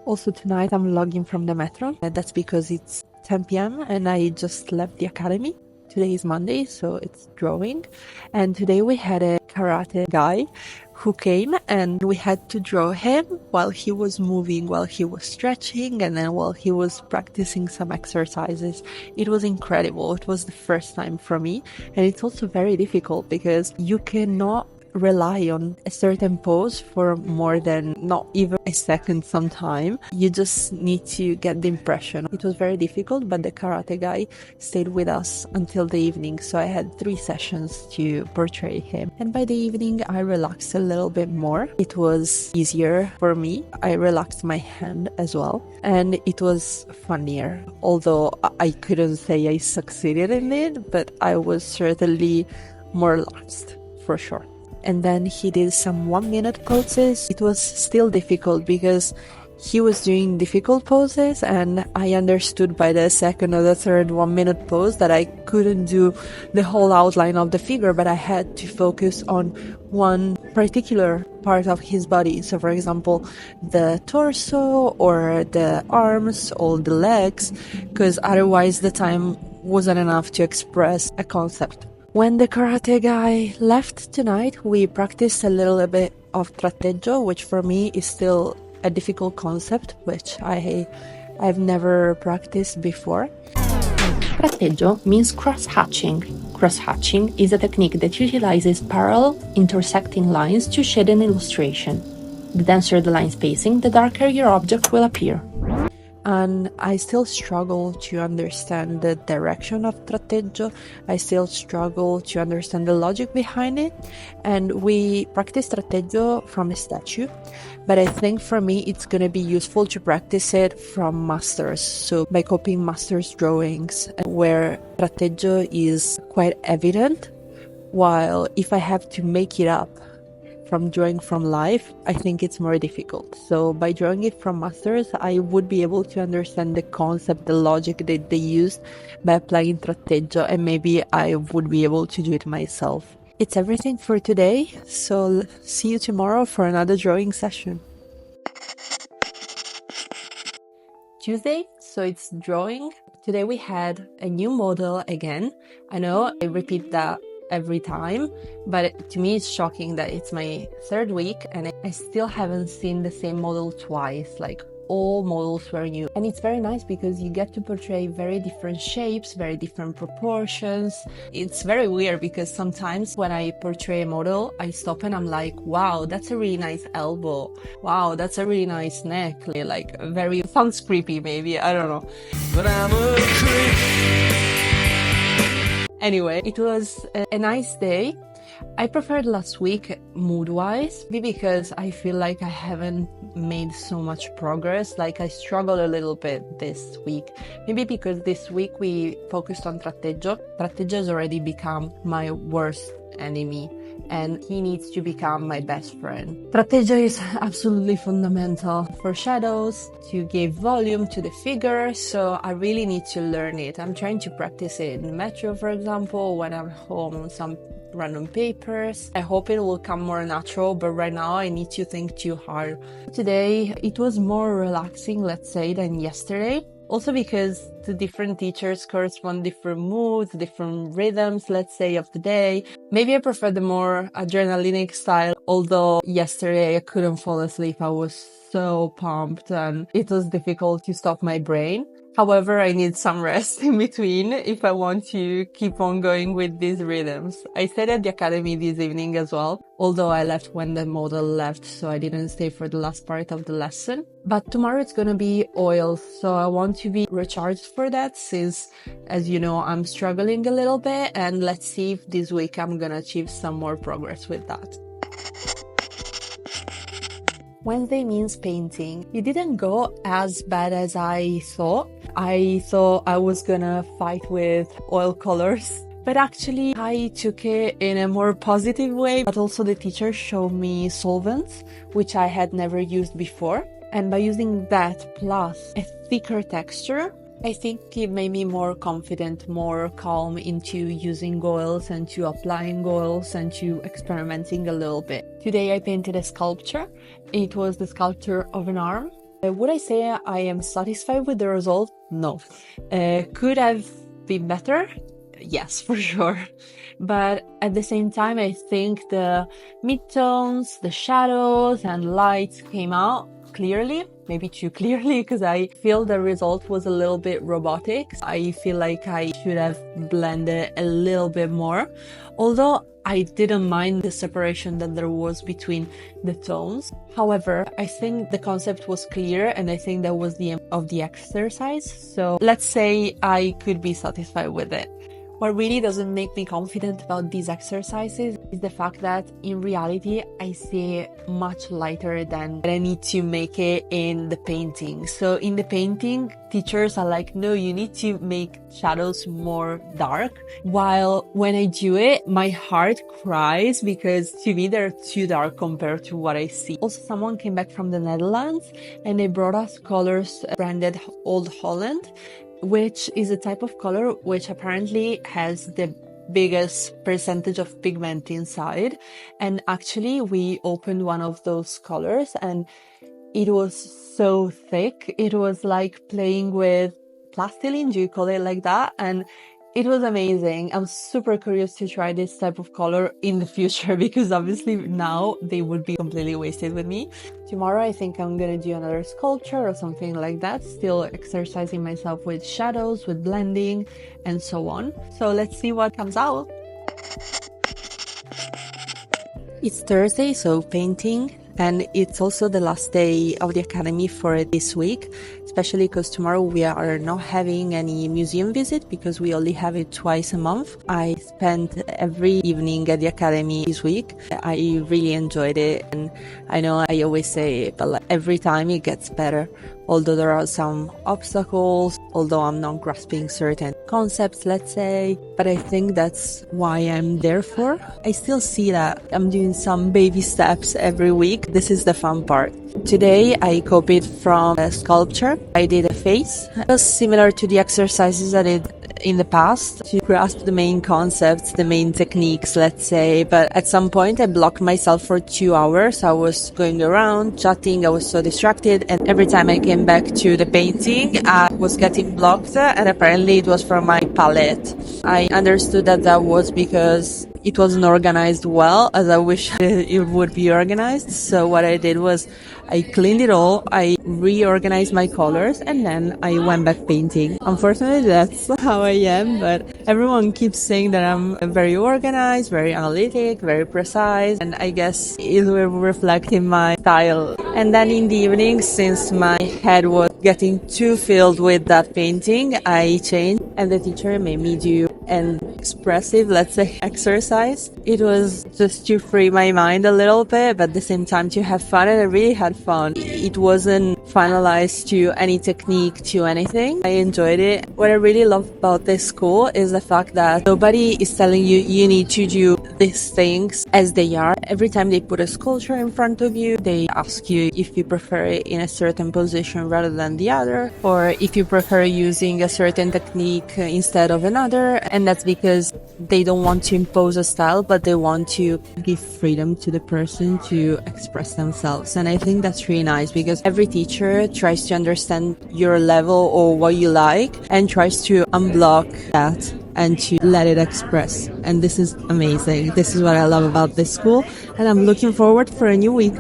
Also tonight I'm vlogging from the metro. That's because it's 10 p.m. and I just left the academy. Today is Monday, so it's drawing. And today we had a karate guy who came and we had to draw him while he was moving, while he was stretching, and then while he was practicing some exercises. It was incredible. It was the first time for me. And it's also very difficult because you cannot rely on a certain pose for more than not even a second sometime. You just need to get the impression. It was very difficult, but the karate guy stayed with us until the evening, so I had 3 sessions to portray him. And by the evening I relaxed a little bit more. It was easier for me. I relaxed my hand as well, and it was funnier. Although I couldn't say I succeeded in it, but I was certainly more relaxed for sure. And then he did some 1-minute poses. It was still difficult because he was doing difficult poses, and I understood by the second or the third 1-minute pose that I couldn't do the whole outline of the figure, but I had to focus on one particular part of his body. So for example, the torso or the arms or the legs, because otherwise the time wasn't enough to express a concept. When the karate guy left tonight, we practiced a little bit of tratteggio, which for me is still a difficult concept, which I've never practiced before. Tratteggio means cross-hatching. Cross-hatching is a technique that utilizes parallel, intersecting lines to shade an illustration. The denser the line spacing, the darker your object will appear. And I still struggle to understand the direction of tratteggio. I still struggle to understand the logic behind it. And we practice tratteggio from a statue, but I think for me it's going to be useful to practice it from masters. So by copying masters' drawings, where tratteggio is quite evident, while if I have to make it up from drawing from life, I think it's more difficult. So by drawing it from masters, I would be able to understand the concept, the logic that they used by applying tratteggio, and maybe I would be able to do it myself. It's everything for today, so see you tomorrow for another drawing session. Tuesday, so it's drawing. Today we had a new model again. I know I repeat that every time, but to me it's shocking that it's my 3rd week and I still haven't seen the same model twice. Like, all models were new, and it's very nice because you get to portray very different shapes, very different proportions. It's very weird because sometimes when I portray a model, I stop and I'm like, wow, that's a really nice elbow, wow, that's a really nice neck. Like, very, sounds creepy maybe, I don't know, but I'm a creep. Anyway, it was a nice day. I preferred last week mood-wise, maybe because I feel like I haven't made so much progress. Like, I struggled a little bit this week. Maybe because this week we focused on tratteggio. Tratteggio has already become my worst enemy, and he needs to become my best friend. Tratteggio is absolutely fundamental for shadows, to give volume to the figure, so I really need to learn it. I'm trying to practice it in the metro, for example, when I'm home on some random papers. I hope it will come more natural, but right now I need to think too hard. Today it was more relaxing, let's say, than yesterday. Also because the different teachers correspond different moods, different rhythms, let's say, of the day. Maybe I prefer the more adrenalinic style, although yesterday I couldn't fall asleep. I was so pumped and it was difficult to stop my brain. However, I need some rest in between if I want to keep on going with these rhythms. I stayed at the academy this evening as well, although I left when the model left, so I didn't stay for the last part of the lesson. But tomorrow it's gonna be oils, so I want to be recharged for that since, as you know, I'm struggling a little bit, and let's see if this week I'm gonna achieve some more progress with that. Wednesday means painting. It didn't go as bad as I thought. I thought I was gonna fight with oil colors, but actually I took it in a more positive way. But also the teacher showed me solvents, which I had never used before. And by using that plus a thicker texture, I think it made me more confident, more calm into using oils and to applying oils and to experimenting a little bit. Today I painted a sculpture. It was the sculpture of an arm. Would I say I am satisfied with the result? No. Could have been better? Yes, for sure. But at the same time, I think the midtones, the shadows and lights came out clearly, maybe too clearly, because I feel the result was a little bit robotic. I feel like I should have blended a little bit more, although I didn't mind the separation that there was between the tones. However, I think the concept was clear, and I think that was the aim of the exercise. So let's say I could be satisfied with it. What really doesn't make me confident about these exercises is the fact that in reality I see much lighter than I need to make it in the painting. So in the painting, teachers are like, no, you need to make shadows more dark. While when I do it, my heart cries because to me they're too dark compared to what I see. Also, someone came back from the Netherlands and they brought us colors branded Old Holland, which is a type of color which apparently has the biggest percentage of pigment inside. And actually we opened one of those colors and it was so thick. It was like playing with plastilin, do you call it like that? And it was amazing. I'm super curious to try this type of color in the future because obviously now they would be completely wasted with me. Tomorrow I think I'm gonna do another sculpture or something like that, still exercising myself with shadows, with blending and so on. So let's see what comes out. It's Thursday, so painting, and it's also the last day of the academy for this week, especially because tomorrow we are not having any museum visit because we only have it twice a month. I spent every evening at the academy this week. I really enjoyed it, and I know I always say it, but like every time it gets better. Although there are some obstacles, although I'm not grasping certain concepts, let's say, but I think that's why I'm there for. I still see that I'm doing some baby steps every week. This is the fun part. Today I copied from a sculpture. I did a face. It was similar to the exercises I did in the past to grasp the main concepts, the main techniques, let's say. But at some point I blocked myself for 2 hours. I was going around chatting. I was so distracted, and every time I came back to the painting I was getting blocked, and apparently it was from my palette. I understood that that was because it wasn't organized well as I wish it would be organized. So what I did was I cleaned it all, I reorganized my colors, and then I went back painting. Unfortunately, that's how I am, but everyone keeps saying that I'm very organized, very analytic, very precise, and I guess it will reflect in my style. And then in the evening, since my head was getting too filled with that painting, I changed, and the teacher made me do an expressive, let's say, exercise. It was just to free my mind a little bit, but at the same time to have fun, and I really had fun. It wasn't finalized to any technique, to anything. I enjoyed it. What I really love about this school is the fact that nobody is telling you you need to do these things as they are. Every time they put a sculpture in front of you, they ask you if you prefer it in a certain position rather than the other, or if you prefer using a certain technique instead of another. And that's because they don't want to impose a style, but they want to give freedom to the person to express themselves. And I think that's really nice because every teacher tries to understand your level or what you like and tries to unblock that and to let it express. And this is amazing. This is what I love about this school, and I'm looking forward for a new week.